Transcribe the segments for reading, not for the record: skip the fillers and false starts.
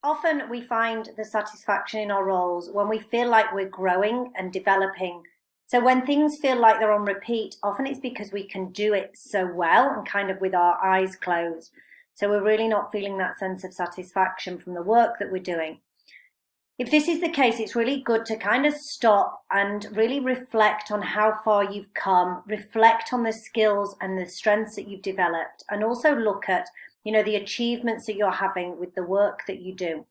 Often we find the satisfaction in our roles when we feel like we're growing and developing. So when things feel like they're on repeat, often it's because we can do it so well and kind of with our eyes closed. So we're really not feeling that sense of satisfaction from the work that we're doing. If this is the case, it's really good to kind of stop and really reflect on how far you've come, reflect on the skills and the strengths that you've developed, and also look at, the achievements that you're having with the work that you do.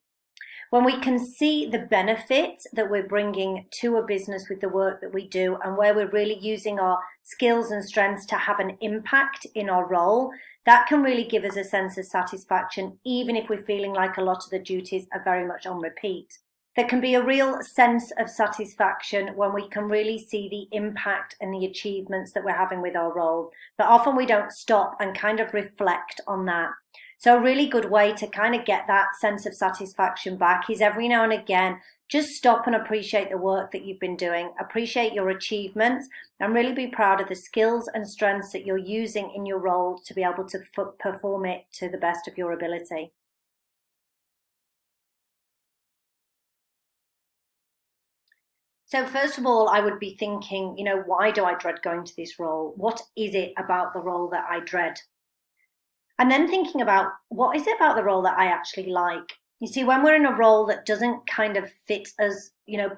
When we can see the benefit that we're bringing to a business with the work that we do, and where we're really using our skills and strengths to have an impact in our role, that can really give us a sense of satisfaction, even if we're feeling like a lot of the duties are very much on repeat. There can be a real sense of satisfaction when we can really see the impact and the achievements that we're having with our role. But often we don't stop and kind of reflect on that. So a really good way to kind of get that sense of satisfaction back is every now and again, just stop and appreciate the work that you've been doing, appreciate your achievements, and really be proud of the skills and strengths that you're using in your role to be able to perform it to the best of your ability. So first of all, I would be thinking, why do I dread going to this role? What is it about the role that I dread? And then thinking about what is it about the role that I actually like? You see, when we're in a role that doesn't kind of fit us,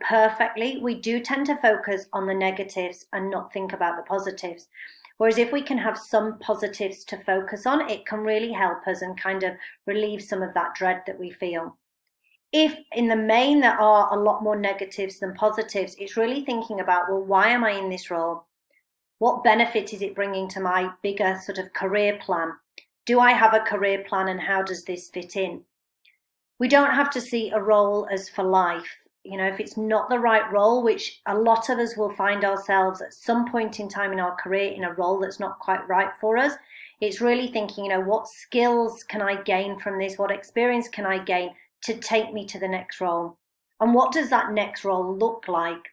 perfectly, we do tend to focus on the negatives and not think about the positives. Whereas if we can have some positives to focus on, it can really help us and kind of relieve some of that dread that we feel. If in the main there are a lot more negatives than positives, it's really thinking about, well, why am I in this role? What benefit is it bringing to my bigger sort of career plan? Do I have a career plan and how does this fit in? We don't have to see a role as for life. If it's not the right role, which a lot of us will find ourselves at some point in time in our career in a role that's not quite right for us, it's really thinking, what skills can I gain from this? What experience can I gain to take me to the next role? And what does that next role look like?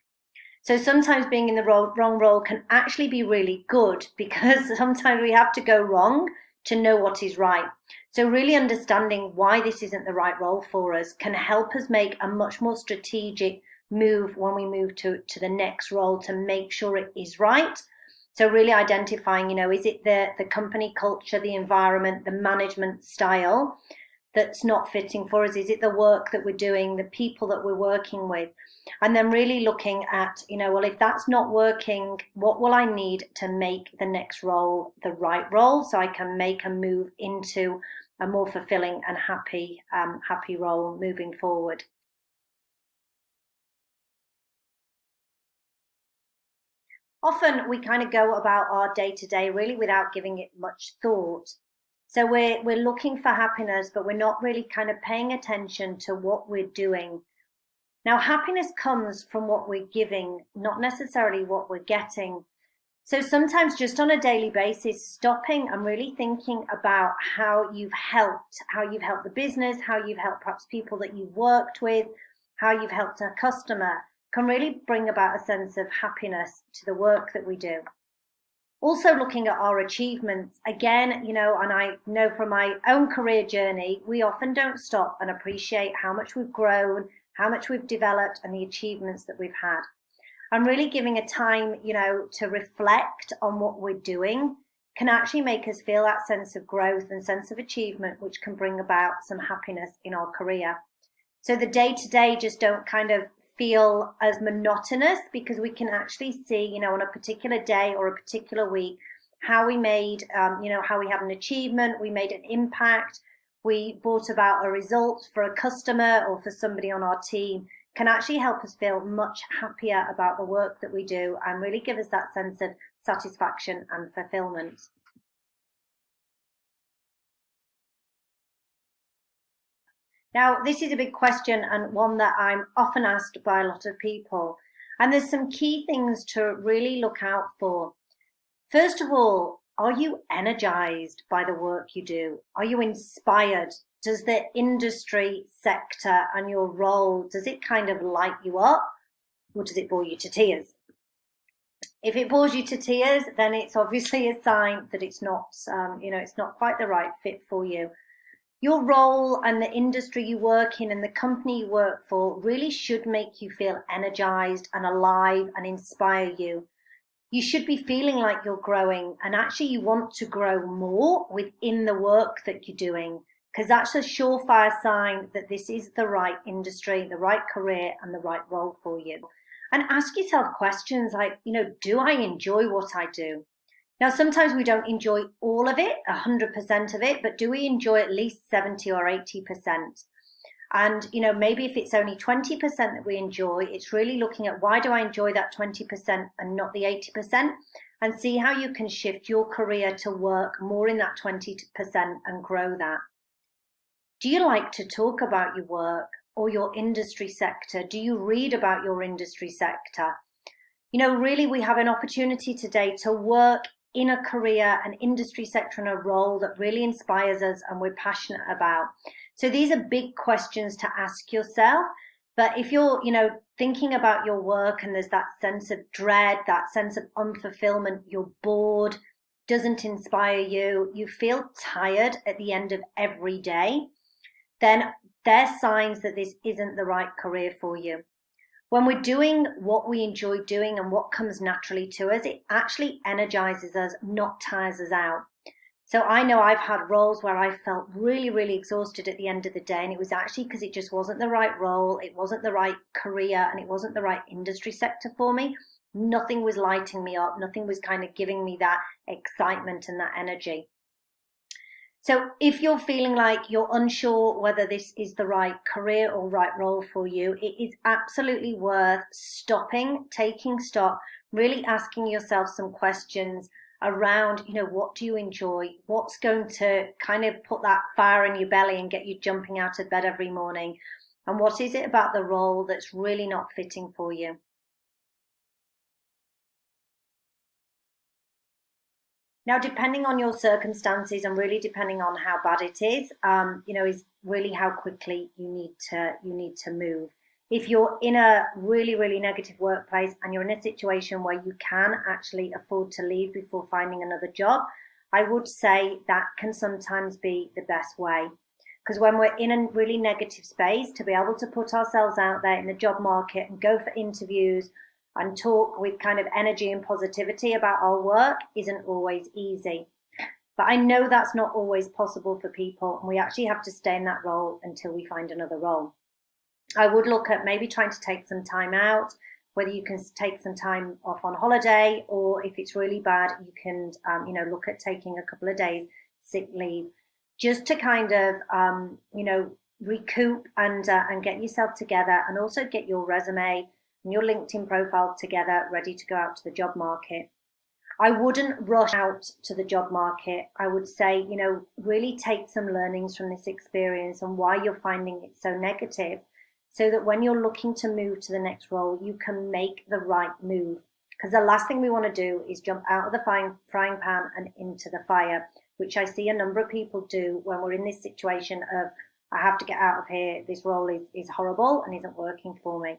So sometimes being in the wrong role can actually be really good because sometimes we have to go wrong to know what is right. So really understanding why this isn't the right role for us can help us make a much more strategic move when we move to the next role to make sure it is right. So really identifying, is it the company culture, the environment, the management style that's not fitting for us? Is it the work that we're doing, the people that we're working with? And then really looking at, well, if that's not working, what will I need to make the next role the right role so I can make a move into a more fulfilling and happy role moving forward. Often we kind of go about our day to day really without giving it much thought. So we're looking for happiness, but we're not really kind of paying attention to what we're doing. Now, happiness comes from what we're giving, not necessarily what we're getting. So sometimes just on a daily basis, stopping and really thinking about how you've helped the business, how you've helped perhaps people that you've worked with, how you've helped a customer can really bring about a sense of happiness to the work that we do. Also looking at our achievements, again, and I know from my own career journey, we often don't stop and appreciate how much we've grown, how much we've developed and the achievements that we've had. And really giving a time, to reflect on what we're doing can actually make us feel that sense of growth and sense of achievement, which can bring about some happiness in our career. So the day to day just don't kind of feel as monotonous because we can actually see, on a particular day or a particular week, how we made, how we had an achievement, we made an impact, we brought about a result for a customer or for somebody on our team, can actually help us feel much happier about the work that we do and really give us that sense of satisfaction and fulfillment. Now, this is a big question and one that I'm often asked by a lot of people. And there's some key things to really look out for. First of all, are you energized by the work you do? Are you inspired? Does the industry sector and your role, does it kind of light you up or does it bore you to tears? If it bores you to tears, then it's obviously a sign that it's not, it's not quite the right fit for you. Your role and the industry you work in and the company you work for really should make you feel energized and alive and inspire you. You should be feeling like you're growing, and actually you want to grow more within the work that you're doing, because that's a surefire sign that this is the right industry, the right career, and the right role for you. And ask yourself questions like, do I enjoy what I do? Now, sometimes we don't enjoy all of it, 100% of it, but do we enjoy at least 70 or 80%? And, maybe if it's only 20% that we enjoy, it's really looking at why do I enjoy that 20% and not the 80%? And see how you can shift your career to work more in that 20% and grow that. Do you like to talk about your work or your industry sector? Do you read about your industry sector? Really, we have an opportunity today to work in a career, an industry sector, and a role that really inspires us and we're passionate about. So these are big questions to ask yourself. But if you're, thinking about your work and there's that sense of dread, that sense of unfulfillment, you're bored, doesn't inspire you, you feel tired at the end of every day, then there's signs that this isn't the right career for you. When we're doing what we enjoy doing and what comes naturally to us, it actually energizes us, not tires us out. So I know I've had roles where I felt really, really exhausted at the end of the day, and it was actually because it just wasn't the right role, it wasn't the right career, and it wasn't the right industry sector for me. Nothing was lighting me up, nothing was kind of giving me that excitement and that energy. So if you're feeling like you're unsure whether this is the right career or right role for you, it is absolutely worth stopping, taking stock, really asking yourself some questions around, what do you enjoy? What's going to kind of put that fire in your belly and get you jumping out of bed every morning? And what is it about the role that's really not fitting for you? Now, depending on your circumstances and really depending on how bad it is, is really how quickly you need to move. If you're in a really, really negative workplace and you're in a situation where you can actually afford to leave before finding another job, I would say that can sometimes be the best way. Because when we're in a really negative space, to be able to put ourselves out there in the job market and go for interviews and talk with kind of energy and positivity about our work isn't always easy. But I know that's not always possible for people, and we actually have to stay in that role until we find another role. I would look at maybe trying to take some time out, whether you can take some time off on holiday, or if it's really bad, you can, look at taking a couple of days sick leave, just to kind of, recoup and get yourself together, and also get your resume and your LinkedIn profile together, ready to go out to the job market. I wouldn't rush out to the job market. I would say, really take some learnings from this experience and why you're finding it so negative, so that when you're looking to move to the next role, you can make the right move. Because the last thing we want to do is jump out of the frying pan and into the fire, which I see a number of people do when we're in this situation of, I have to get out of here, this role is horrible and isn't working for me.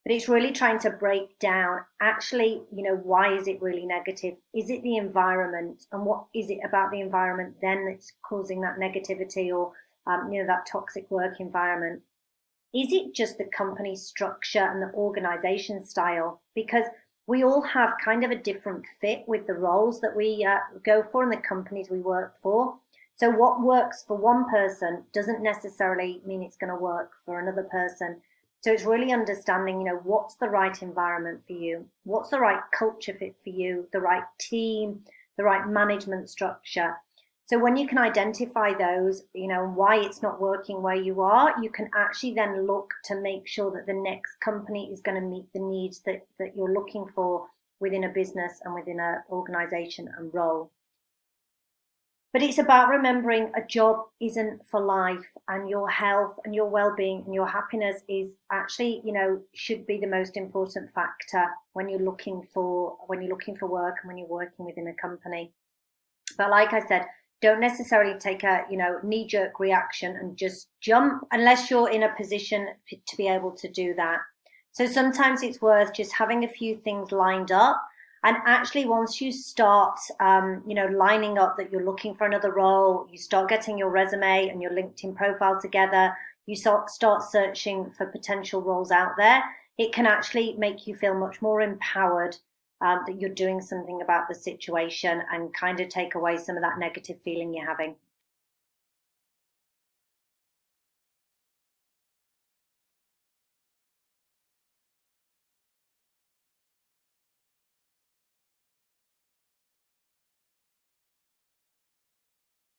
But it's really trying to break down, actually, why is it really negative? Is it the environment? And what is it about the environment then that's causing that negativity or, that toxic work environment? Is it just the company structure and the organization style? Because we all have kind of a different fit with the roles that we go for and the companies we work for. So what works for one person doesn't necessarily mean it's going to work for another person. So it's really understanding, what's the right environment for you? What's the right culture fit for you? The right team, the right management structure. So when you can identify those, why it's not working where you are, you can actually then look to make sure that the next company is going to meet the needs that you're looking for within a business and within an organization and role. But it's about remembering a job isn't for life, and your health and your well-being and your happiness is actually, should be the most important factor when you're looking for work and when you're working within a company. But like I said, don't necessarily take a, knee-jerk reaction and just jump unless you're in a position to be able to do that. So sometimes it's worth just having a few things lined up And actually, once you start, lining up that you're looking for another role, you start getting your resume and your LinkedIn profile together, you start searching for potential roles out there, it can actually make you feel much more empowered, that you're doing something about the situation, and kind of take away some of that negative feeling you're having.